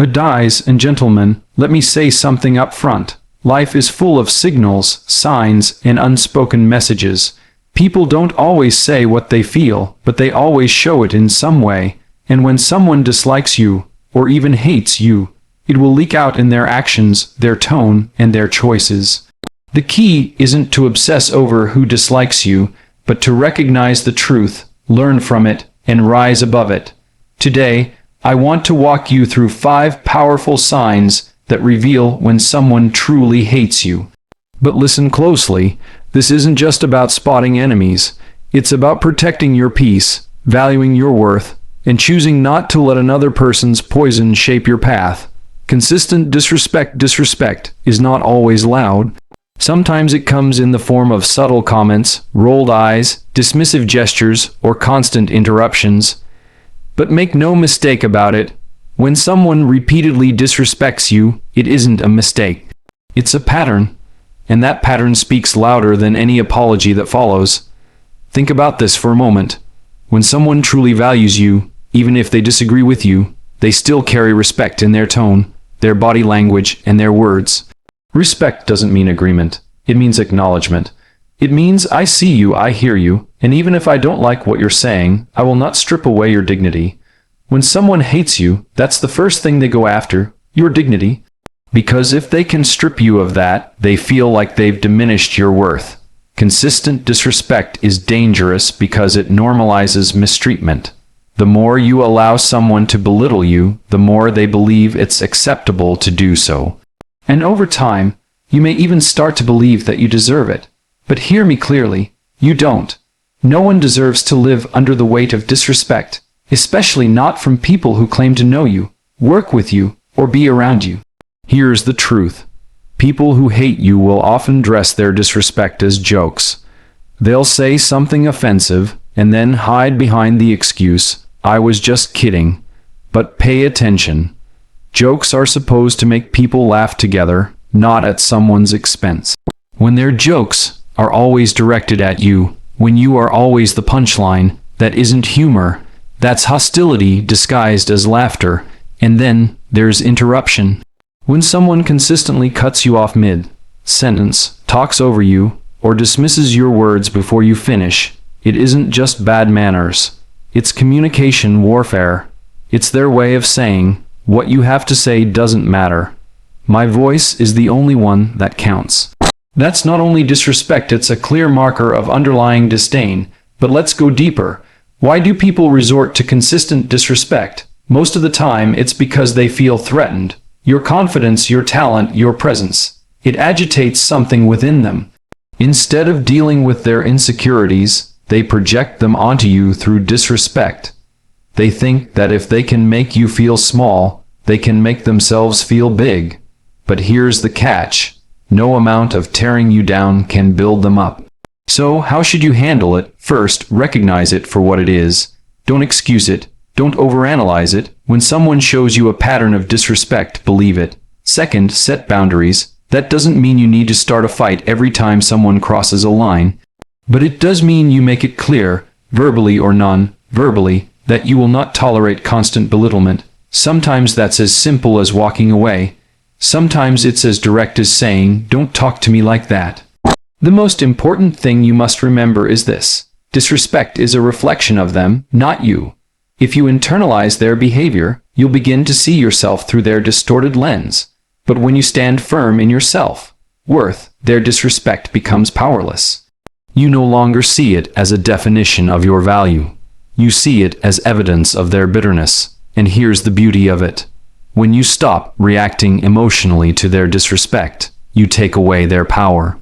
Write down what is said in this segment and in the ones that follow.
Ladies and gentlemen, let me say something up front. Life is full of signals, signs, and unspoken messages. People don't always say what they feel, but they always show it in some way. And when someone dislikes you, or even hates you, it will leak out in their actions, their tone, and their choices. The key isn't to obsess over who dislikes you, but to recognize the truth, learn from it, and rise above it. Today, I want to walk you through 5 powerful signs that reveal when someone truly hates you. But listen closely, this isn't just about spotting enemies. It's about protecting your peace, valuing your worth, and choosing not to let another person's poison shape your path. Consistent disrespect is not always loud. Sometimes it comes in the form of subtle comments, rolled eyes, dismissive gestures, or constant interruptions. But make no mistake about it, when someone repeatedly disrespects you, it isn't a mistake. It's a pattern, and that pattern speaks louder than any apology that follows. Think about this for a moment. When someone truly values you, even if they disagree with you, they still carry respect in their tone, their body language, and their words. Respect doesn't mean agreement. It means acknowledgement. It means I see you, I hear you, and even if I don't like what you're saying, I will not strip away your dignity. When someone hates you, that's the first thing they go after, your dignity. Because if they can strip you of that, they feel like they've diminished your worth. Consistent disrespect is dangerous because it normalizes mistreatment. The more you allow someone to belittle you, the more they believe it's acceptable to do so. And over time, you may even start to believe that you deserve it. But hear me clearly, you don't. No one deserves to live under the weight of disrespect, especially not from people who claim to know you, work with you, or be around you. Here's the truth. People who hate you will often dress their disrespect as jokes. They'll say something offensive, and then hide behind the excuse, "I was just kidding." But pay attention. Jokes are supposed to make people laugh together, not at someone's expense. When their jokes are always directed at you, when you are always the punchline, that isn't humor. That's hostility disguised as laughter. And then there's interruption. When someone consistently cuts you off mid-sentence, talks over you, or dismisses your words before you finish, it isn't just bad manners. It's communication warfare. It's their way of saying, what you have to say doesn't matter. My voice is the only one that counts. That's not only disrespect, it's a clear marker of underlying disdain. But let's go deeper. Why do people resort to consistent disrespect? Most of the time, it's because they feel threatened. Your confidence, your talent, your presence. It agitates something within them. Instead of dealing with their insecurities, they project them onto you through disrespect. They think that if they can make you feel small, they can make themselves feel big. But here's the catch. No amount of tearing you down can build them up. So, how should you handle it? First, recognize it for what it is. Don't excuse it. Don't overanalyze it. When someone shows you a pattern of disrespect, believe it. Second, set boundaries. That doesn't mean you need to start a fight every time someone crosses a line. But it does mean you make it clear, verbally or non-verbally, that you will not tolerate constant belittlement. Sometimes that's as simple as walking away. Sometimes it's as direct as saying, "Don't talk to me like that." The most important thing you must remember is this. Disrespect is a reflection of them, not you. If you internalize their behavior, you'll begin to see yourself through their distorted lens. But when you stand firm in your self-worth, their disrespect becomes powerless. You no longer see it as a definition of your value. You see it as evidence of their bitterness. And here's the beauty of it. When you stop reacting emotionally to their disrespect, you take away their power.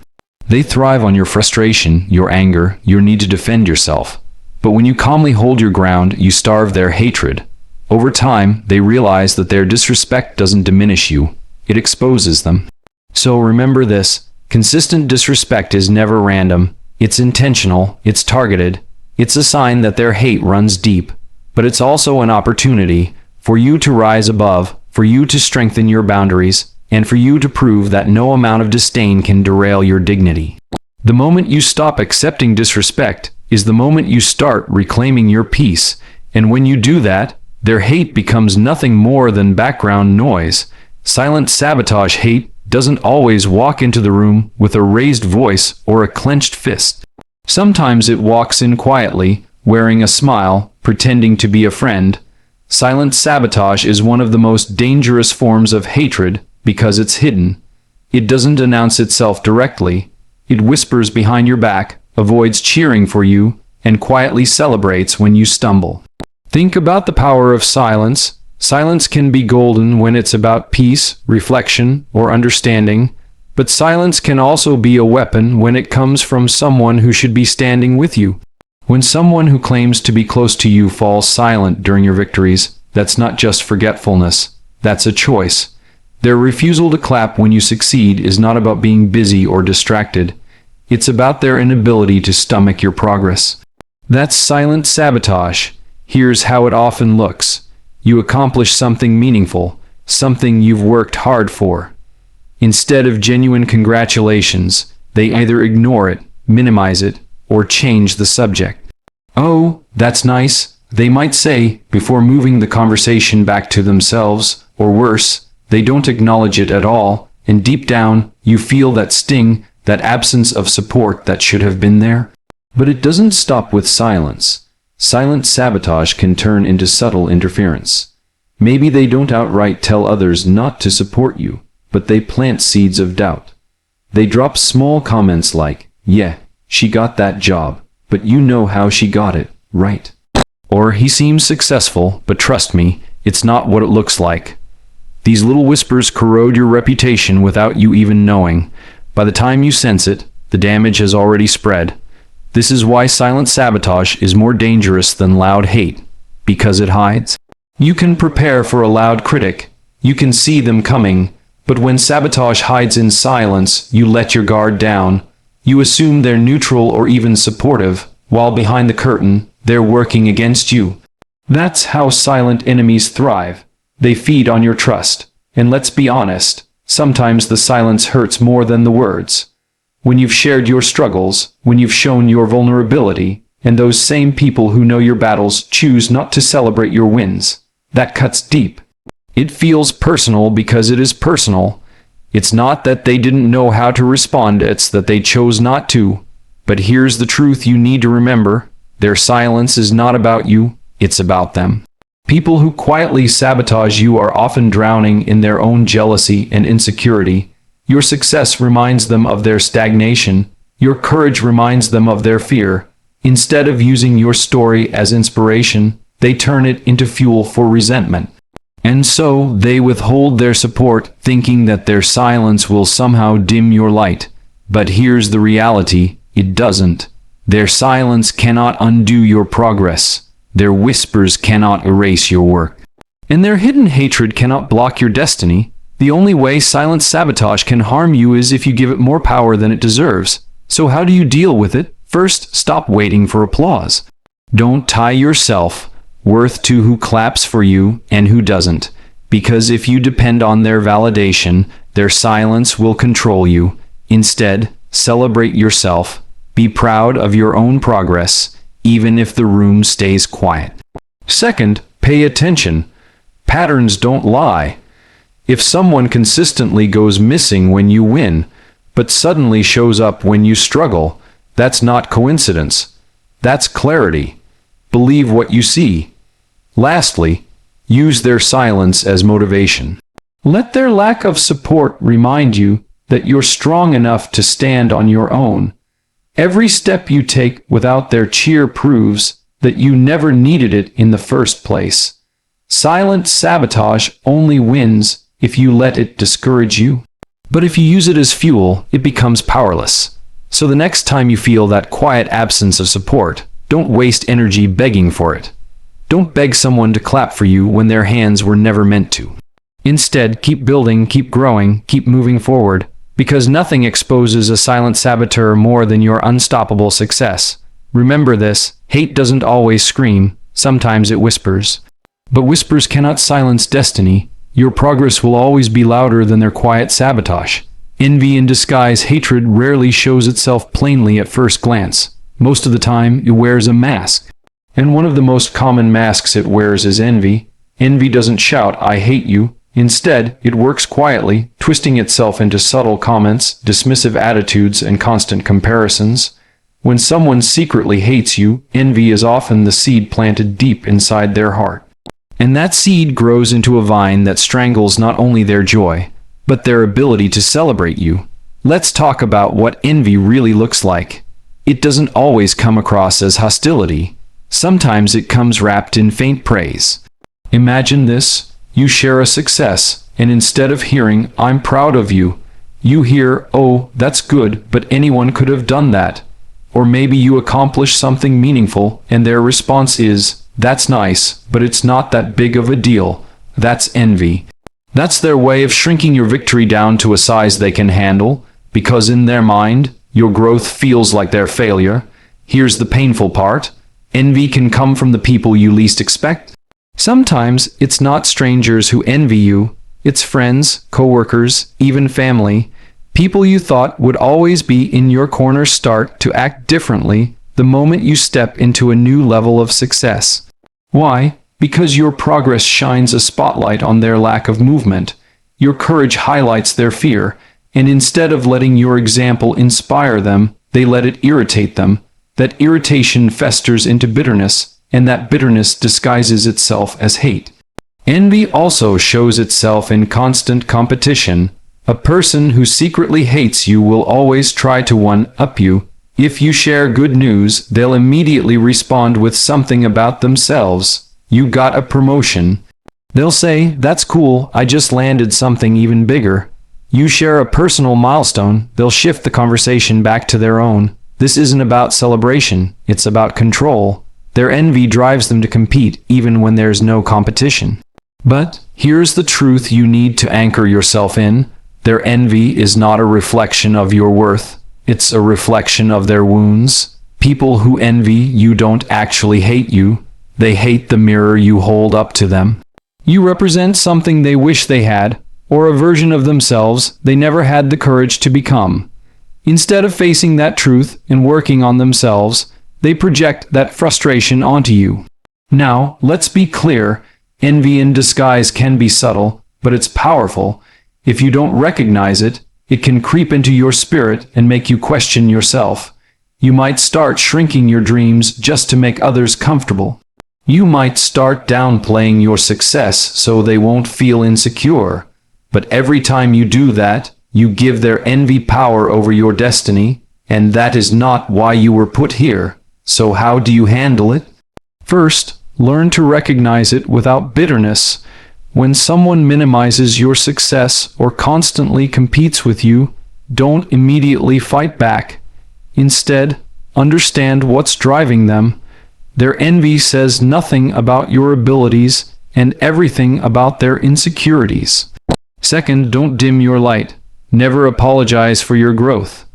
They thrive on your frustration, your anger, your need to defend yourself. But when you calmly hold your ground, you starve their hatred. Over time, they realize that their disrespect doesn't diminish you. It exposes them. So remember this. Consistent disrespect is never random. It's intentional. It's targeted. It's a sign that their hate runs deep. But it's also an opportunity for you to rise above, for you to strengthen your boundaries, and for you to prove that no amount of disdain can derail your dignity. The moment you stop accepting disrespect is the moment you start reclaiming your peace, and when you do that, Their hate becomes nothing more than background noise. Silent sabotage hate doesn't always walk into the room with a raised voice or a clenched fist. Sometimes it walks in quietly, wearing a smile, pretending to be a friend. Silent sabotage is one of the most dangerous forms of hatred because it's hidden. It doesn't announce itself directly. It whispers behind your back, avoids cheering for you, and quietly celebrates when you stumble. Think about the power of silence. Silence can be golden when it's about peace, reflection, or understanding, but silence can also be a weapon when it comes from someone who should be standing with you. When someone who claims to be close to you falls silent during your victories, that's not just forgetfulness, that's a choice. Their refusal to clap when you succeed is not about being busy or distracted. It's about their inability to stomach your progress. That's silent sabotage. Here's how it often looks. You accomplish something meaningful, something you've worked hard for. Instead of genuine congratulations, they either ignore it, minimize it, or change the subject. "Oh, that's nice," they might say, before moving the conversation back to themselves, or worse, they don't acknowledge it at all, and deep down, you feel that sting, that absence of support that should have been there. But it doesn't stop with silence. Silent sabotage can turn into subtle interference. Maybe they don't outright tell others not to support you, but they plant seeds of doubt. They drop small comments like, "Yeah, she got that job, but you know how she got it, right?" Or, "He seems successful, but trust me, it's not what it looks like." These little whispers corrode your reputation without you even knowing. By the time you sense it, the damage has already spread. This is why silent sabotage is more dangerous than loud hate, because it hides. You can prepare for a loud critic. You can see them coming, but when sabotage hides in silence, you let your guard down. You assume they're neutral or even supportive, while behind the curtain, they're working against you. That's how silent enemies thrive. They feed on your trust. And let's be honest, sometimes the silence hurts more than the words. When you've shared your struggles, when you've shown your vulnerability, and those same people who know your battles choose not to celebrate your wins, that cuts deep. It feels personal because it is personal. It's not that they didn't know how to respond, it's that they chose not to. But here's the truth you need to remember. Their silence is not about you, it's about them. People who quietly sabotage you are often drowning in their own jealousy and insecurity. Your success reminds them of their stagnation. Your courage reminds them of their fear. Instead of using your story as inspiration, they turn it into fuel for resentment. And so they withhold their support, thinking that their silence will somehow dim your light. But here's the reality, it doesn't. Their silence cannot undo your progress. Their whispers cannot erase your work. And their hidden hatred cannot block your destiny. The only way silent sabotage can harm you is if you give it more power than it deserves. So how do you deal with it? First, stop waiting for applause. Don't tie your self-worth to who claps for you and who doesn't. Because if you depend on their validation, their silence will control you. Instead, celebrate yourself. Be proud of your own progress, even if the room stays quiet. Second, pay attention. Patterns don't lie. If someone consistently goes missing when you win, but suddenly shows up when you struggle, that's not coincidence. That's clarity. Believe what you see. Lastly, use their silence as motivation. Let their lack of support remind you that you're strong enough to stand on your own. Every step you take without their cheer proves that you never needed it in the first place. Silent sabotage only wins if you let it discourage you. But if you use it as fuel, it becomes powerless. So the next time you feel that quiet absence of support, don't waste energy begging for it. Don't beg someone to clap for you when their hands were never meant to. Instead, keep building, keep growing, keep moving forward, because nothing exposes a silent saboteur more than your unstoppable success. Remember this, hate doesn't always scream, sometimes it whispers. But whispers cannot silence destiny. Your progress will always be louder than their quiet sabotage. Envy in disguise, hatred rarely shows itself plainly at first glance. Most of the time, it wears a mask. And one of the most common masks it wears is envy. Envy doesn't shout, "I hate you." Instead, it works quietly, twisting itself into subtle comments, dismissive attitudes, and constant comparisons. When someone secretly hates you, envy is often the seed planted deep inside their heart. And that seed grows into a vine that strangles not only their joy, but their ability to celebrate you. Let's talk about what envy really looks like. It doesn't always come across as hostility. Sometimes it comes wrapped in faint praise. Imagine this. You share a success, and instead of hearing, "I'm proud of you," you hear, "Oh, that's good, but anyone could have done that." Or maybe you accomplish something meaningful, and their response is, "That's nice, but it's not that big of a deal." That's envy. That's their way of shrinking your victory down to a size they can handle, because in their mind, your growth feels like their failure. Here's the painful part. Envy can come from the people you least expect. Sometimes it's not strangers who envy you, it's friends, coworkers, even family. People you thought would always be in your corner start to act differently the moment you step into a new level of success. Why? Because your progress shines a spotlight on their lack of movement. Your courage highlights their fear, and instead of letting your example inspire them, they let it irritate them. That irritation festers into bitterness, and that bitterness disguises itself as hate. Envy also shows itself in constant competition. A person who secretly hates you will always try to one-up you. If you share good news, they'll immediately respond with something about themselves. "You got a promotion." They'll say, "That's cool, I just landed something even bigger." You share a personal milestone, they'll shift the conversation back to their own. This isn't about celebration, it's about control. Their envy drives them to compete even when there's no competition. But here's the truth you need to anchor yourself in. Their envy is not a reflection of your worth. It's a reflection of their wounds. People who envy you don't actually hate you. They hate the mirror you hold up to them. You represent something they wish they had, or a version of themselves they never had the courage to become. Instead of facing that truth and working on themselves, they project that frustration onto you. Now, let's be clear, envy in disguise can be subtle, but it's powerful. If you don't recognize it, it can creep into your spirit and make you question yourself. You might start shrinking your dreams just to make others comfortable. You might start downplaying your success so they won't feel insecure. But every time you do that, you give their envy power over your destiny, and that is not why you were put here. So how do you handle it? First, learn to recognize it without bitterness. When someone minimizes your success or constantly competes with you, don't immediately fight back. Instead, understand what's driving them. Their envy says nothing about your abilities and everything about their insecurities. Second, don't dim your light. Never apologize for your growth.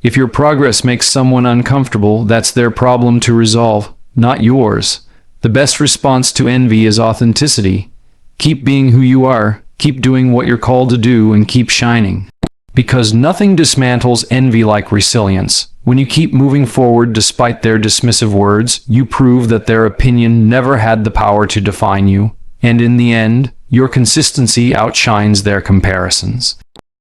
If your progress makes someone uncomfortable, that's their problem to resolve, not yours. The best response to envy is authenticity. Keep being who you are, keep doing what you're called to do, and keep shining. Because nothing dismantles envy like resilience. When you keep moving forward despite their dismissive words, you prove that their opinion never had the power to define you. And in the end, your consistency outshines their comparisons.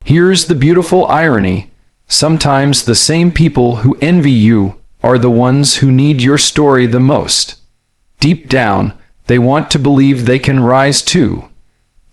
Here's the beautiful irony. Sometimes the same people who envy you are the ones who need your story the most. Deep down, they want to believe they can rise too.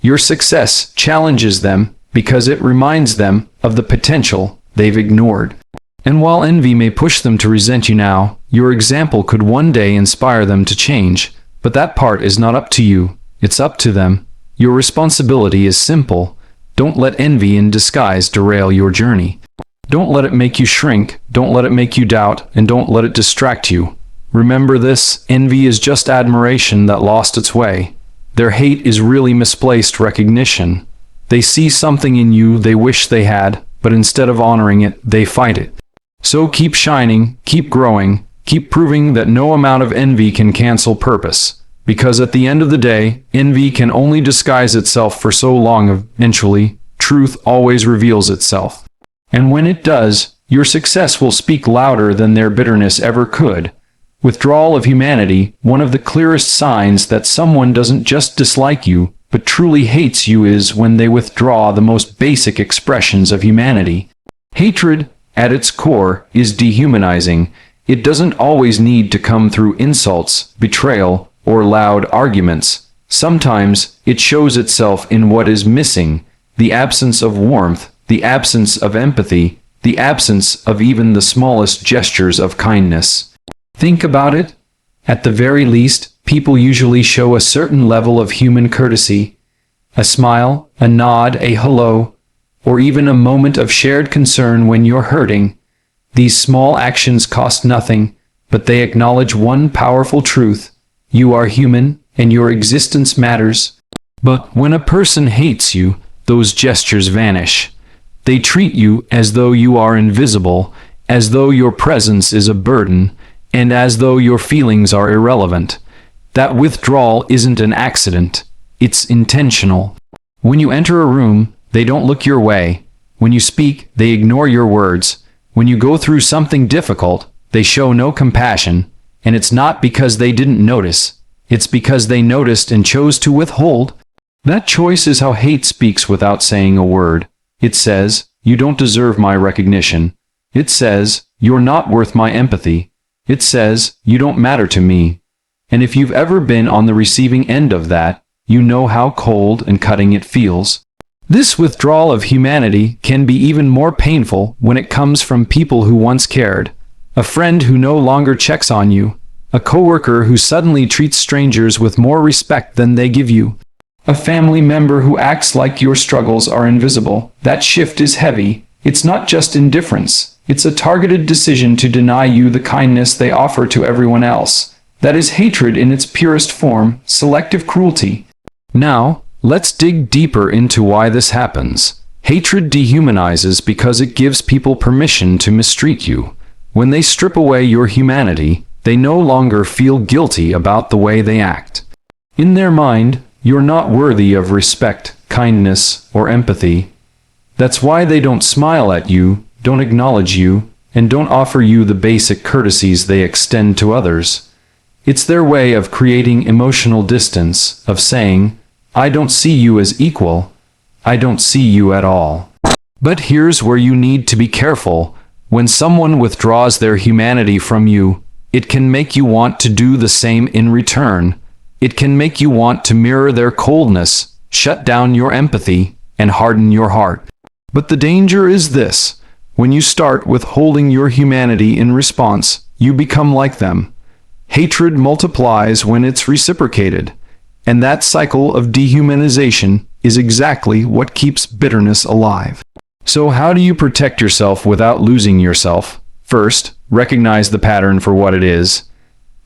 Your success challenges them because it reminds them of the potential they've ignored. And while envy may push them to resent you now, your example could one day inspire them to change. But that part is not up to you. It's up to them. Your responsibility is simple. Don't let envy in disguise derail your journey. Don't let it make you shrink, don't let it make you doubt, and don't let it distract you. Remember this, envy is just admiration that lost its way. Their hate is really misplaced recognition. They see something in you they wish they had, but instead of honoring it, they fight it. So keep shining, keep growing, keep proving that no amount of envy can cancel purpose. Because at the end of the day, envy can only disguise itself for so long. Eventually, truth always reveals itself. And when it does, your success will speak louder than their bitterness ever could. Withdrawal of humanity, one of the clearest signs that someone doesn't just dislike you, but truly hates you is when they withdraw the most basic expressions of humanity. Hatred, at its core, is dehumanizing. It doesn't always need to come through insults, betrayal, or loud arguments. Sometimes it shows itself in what is missing: the absence of warmth, the absence of empathy, the absence of even the smallest gestures of kindness. Think about it. At the very least, people usually show a certain level of human courtesy. A smile, a nod, a hello, or even a moment of shared concern when you're hurting. These small actions cost nothing, but they acknowledge one powerful truth: you are human, and your existence matters. But when a person hates you, those gestures vanish. They treat you as though you are invisible, as though your presence is a burden, and as though your feelings are irrelevant. That withdrawal isn't an accident. It's intentional. When you enter a room, they don't look your way. When you speak, they ignore your words. When you go through something difficult, they show no compassion. And it's not because they didn't notice. It's because they noticed and chose to withhold. That choice is how hate speaks without saying a word. It says, "You don't deserve my recognition." It says, "You're not worth my empathy." It says, "You don't matter to me." And if you've ever been on the receiving end of that, you know how cold and cutting it feels. This withdrawal of humanity can be even more painful when it comes from people who once cared. A friend who no longer checks on you. A coworker who suddenly treats strangers with more respect than they give you. A family member who acts like your struggles are invisible. That shift is heavy. It's not just indifference. It's a targeted decision to deny you the kindness they offer to everyone else. That is hatred in its purest form, selective cruelty. Now, let's dig deeper into why this happens. Hatred dehumanizes because it gives people permission to mistreat you. When they strip away your humanity, they no longer feel guilty about the way they act. In their mind, you're not worthy of respect, kindness, or empathy. That's why they don't smile at you, don't acknowledge you, and don't offer you the basic courtesies they extend to others. It's their way of creating emotional distance, of saying, "I don't see you as equal. I don't see you at all." But here's where you need to be careful. When someone withdraws their humanity from you, it can make you want to do the same in return. It can make you want to mirror their coldness, shut down your empathy, and harden your heart. But the danger is this: when you start withholding your humanity in response, you become like them. Hatred multiplies when it's reciprocated, and that cycle of dehumanization is exactly what keeps bitterness alive. So how do you protect yourself without losing yourself? First, recognize the pattern for what it is.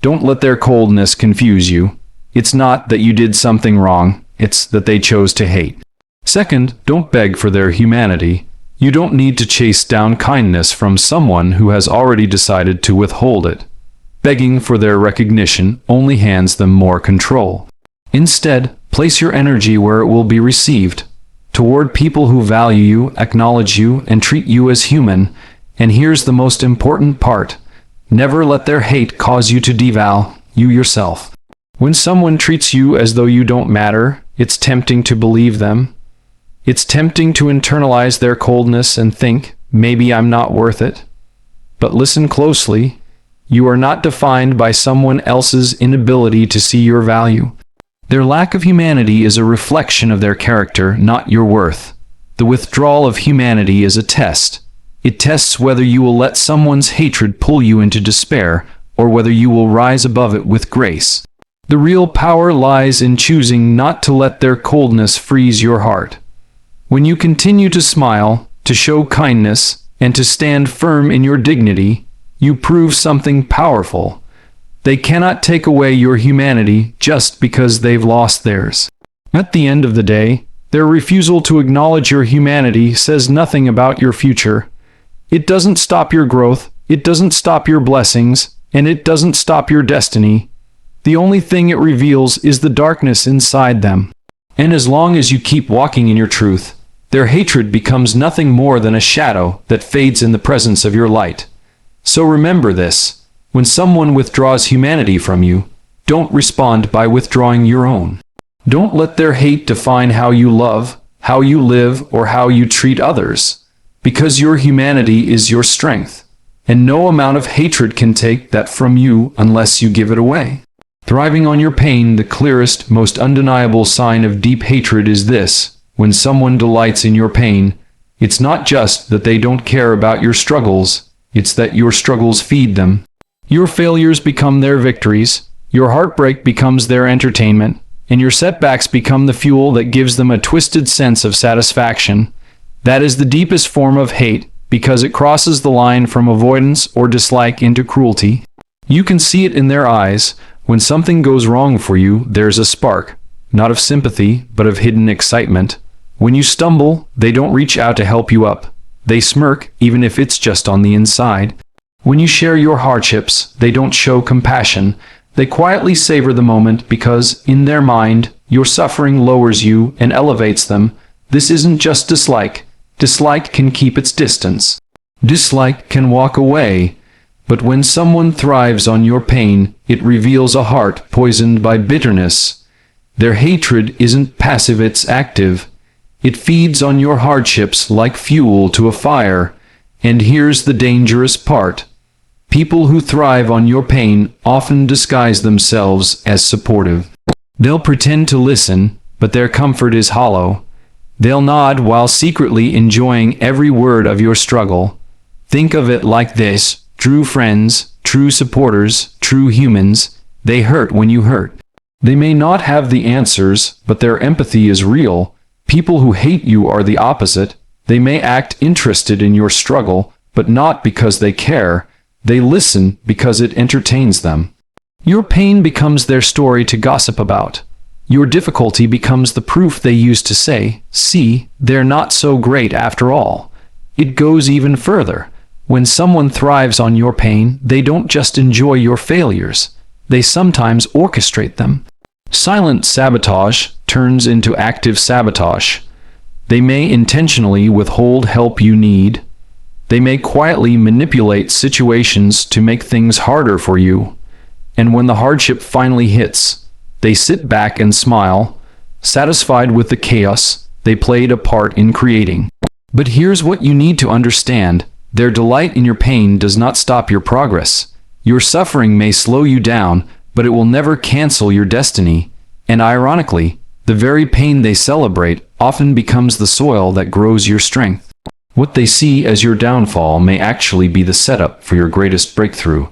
Don't let their coldness confuse you. It's not that you did something wrong, it's that they chose to hate. Second, don't beg for their humanity. You don't need to chase down kindness from someone who has already decided to withhold it. Begging for their recognition only hands them more control. Instead, place your energy where it will be received, toward people who value you, acknowledge you, and treat you as human. And here's the most important part: never let their hate cause you to devalue you yourself. When someone treats you as though you don't matter, it's tempting to believe them. It's tempting to internalize their coldness and think, maybe I'm not worth it. But listen closely. You are not defined by someone else's inability to see your value. Their lack of humanity is a reflection of their character, not your worth. The withdrawal of humanity is a test. It tests whether you will let someone's hatred pull you into despair, or whether you will rise above it with grace. The real power lies in choosing not to let their coldness freeze your heart. When you continue to smile, to show kindness, and to stand firm in your dignity, you prove something powerful. They cannot take away your humanity just because they've lost theirs. At the end of the day, their refusal to acknowledge your humanity says nothing about your future. It doesn't stop your growth, it doesn't stop your blessings, and it doesn't stop your destiny. The only thing it reveals is the darkness inside them. And as long as you keep walking in your truth, their hatred becomes nothing more than a shadow that fades in the presence of your light. So remember this: When someone withdraws humanity from you, don't respond by withdrawing your own. Don't let their hate define how you love, how you live, or how you treat others, because your humanity is your strength, and no amount of hatred can take that from you unless you give it away. Thriving on your pain, the clearest, most undeniable sign of deep hatred is this: when someone delights in your pain, it's not just that they don't care about your struggles, it's that your struggles feed them. Your failures become their victories, your heartbreak becomes their entertainment, and your setbacks become the fuel that gives them a twisted sense of satisfaction. That is the deepest form of hate, because it crosses the line from avoidance or dislike into cruelty. You can see it in their eyes. When something goes wrong for you, there's a spark, not of sympathy, but of hidden excitement. When you stumble, they don't reach out to help you up. They smirk, even if it's just on the inside. When you share your hardships, they don't show compassion. They quietly savor the moment because, in their mind, your suffering lowers you and elevates them. This isn't just dislike. Dislike can keep its distance. Dislike can walk away. But when someone thrives on your pain, it reveals a heart poisoned by bitterness. Their hatred isn't passive, it's active. It feeds on your hardships like fuel to a fire. And here's the dangerous part. People who thrive on your pain often disguise themselves as supportive. They'll pretend to listen, but their comfort is hollow. They'll nod while secretly enjoying every word of your struggle. Think of it like this: true friends, true supporters, true humans, they hurt when you hurt. They may not have the answers, but their empathy is real. People who hate you are the opposite. They may act interested in your struggle, but not because they care. They listen because it entertains them. Your pain becomes their story to gossip about. Your difficulty becomes the proof they use to say, "See, they're not so great after all." It goes even further. When someone thrives on your pain, they don't just enjoy your failures. They sometimes orchestrate them. Silent sabotage turns into active sabotage. They may intentionally withhold help you need. They may quietly manipulate situations to make things harder for you. And when the hardship finally hits, they sit back and smile, satisfied with the chaos they played a part in creating. But here's what you need to understand. Their delight in your pain does not stop your progress. Your suffering may slow you down, but it will never cancel your destiny. And ironically, the very pain they celebrate often becomes the soil that grows your strength. What they see as your downfall may actually be the setup for your greatest breakthrough.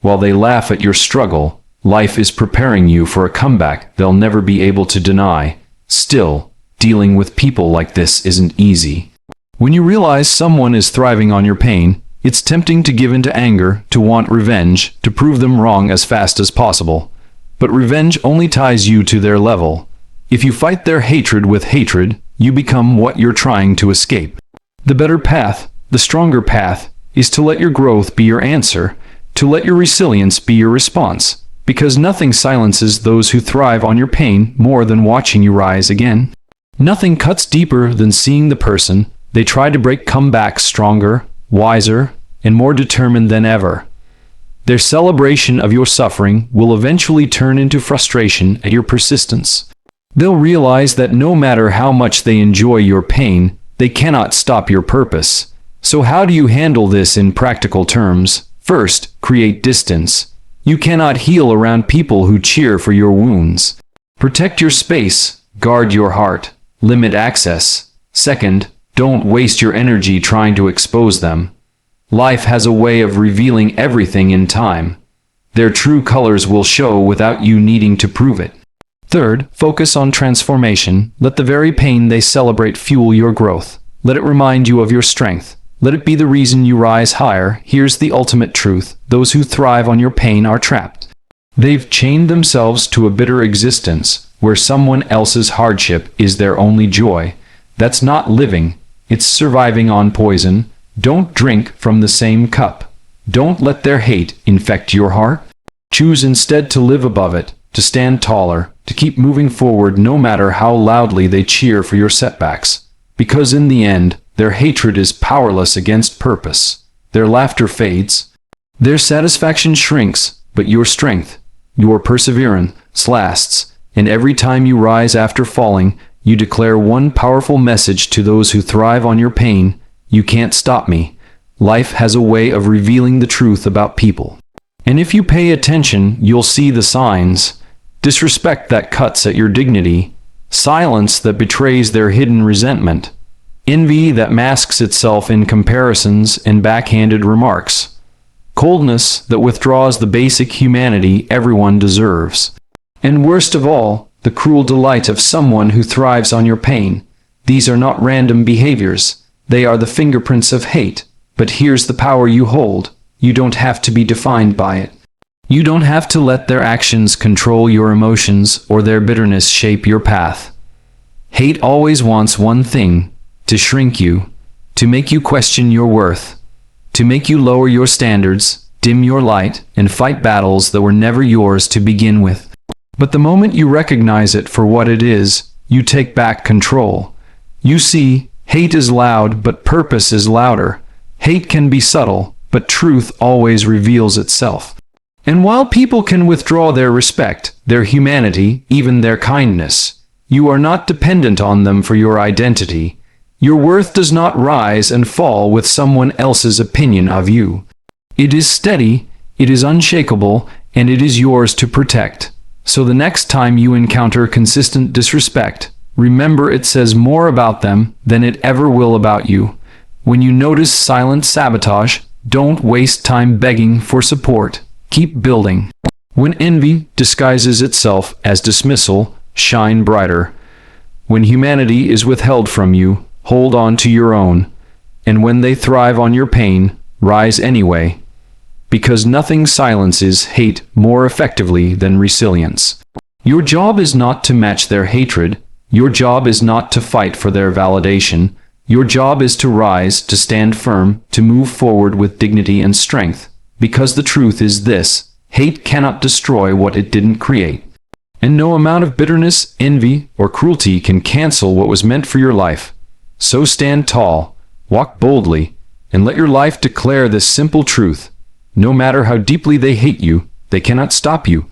While they laugh at your struggle, life is preparing you for a comeback they'll never be able to deny. Still, dealing with people like this isn't easy. When you realize someone is thriving on your pain, it's tempting to give into anger, to want revenge, to prove them wrong as fast as possible. But revenge only ties you to their level. If you fight their hatred with hatred, you become what you're trying to escape. The better path, the stronger path, is to let your growth be your answer, to let your resilience be your response, because nothing silences those who thrive on your pain more than watching you rise again. Nothing cuts deeper than seeing the person they try to break come back stronger, wiser, and more determined than ever. Their celebration of your suffering will eventually turn into frustration at your persistence. They'll realize that no matter how much they enjoy your pain, they cannot stop your purpose. So how do you handle this in practical terms? First, create distance. You cannot heal around people who cheer for your wounds. Protect your space, guard your heart, limit access. Second, don't waste your energy trying to expose them. Life has a way of revealing everything in time. Their true colors will show without you needing to prove it. Third, focus on transformation. Let the very pain they celebrate fuel your growth. Let it remind you of your strength. Let it be the reason you rise higher. Here's the ultimate truth. Those who thrive on your pain are trapped. They've chained themselves to a bitter existence, where someone else's hardship is their only joy. That's not living. It's surviving on poison. Don't drink from the same cup. Don't let their hate infect your heart. Choose instead to live above it, to stand taller, to keep moving forward no matter how loudly they cheer for your setbacks. Because in the end, their hatred is powerless against purpose. Their laughter fades. Their satisfaction shrinks, but your strength, your perseverance lasts, and every time you rise after falling, you declare one powerful message to those who thrive on your pain: you can't stop me. Life has a way of revealing the truth about people. And if you pay attention, you'll see the signs: disrespect that cuts at your dignity, silence that betrays their hidden resentment, envy that masks itself in comparisons and backhanded remarks, coldness that withdraws the basic humanity everyone deserves. And worst of all, the cruel delight of someone who thrives on your pain. These are not random behaviors. They are the fingerprints of hate. But here's the power you hold. You don't have to be defined by it. You don't have to let their actions control your emotions or their bitterness shape your path. Hate always wants one thing: to shrink you, to make you question your worth, to make you lower your standards, dim your light, and fight battles that were never yours to begin with. But the moment you recognize it for what it is, you take back control. You see, hate is loud, but purpose is louder. Hate can be subtle, but truth always reveals itself. And while people can withdraw their respect, their humanity, even their kindness, you are not dependent on them for your identity. Your worth does not rise and fall with someone else's opinion of you. It is steady, it is unshakable, and it is yours to protect. So the next time you encounter consistent disrespect, remember it says more about them than it ever will about you. When you notice silent sabotage, don't waste time begging for support. Keep building. When envy disguises itself as dismissal, shine brighter. When humanity is withheld from you, hold on to your own. And when they thrive on your pain, rise anyway. Because nothing silences hate more effectively than resilience. Your job is not to match their hatred. Your job is not to fight for their validation. Your job is to rise, to stand firm, to move forward with dignity and strength. Because the truth is this: hate cannot destroy what it didn't create. And no amount of bitterness, envy, or cruelty can cancel what was meant for your life. So stand tall, walk boldly, and let your life declare this simple truth: no matter how deeply they hate you, they cannot stop you.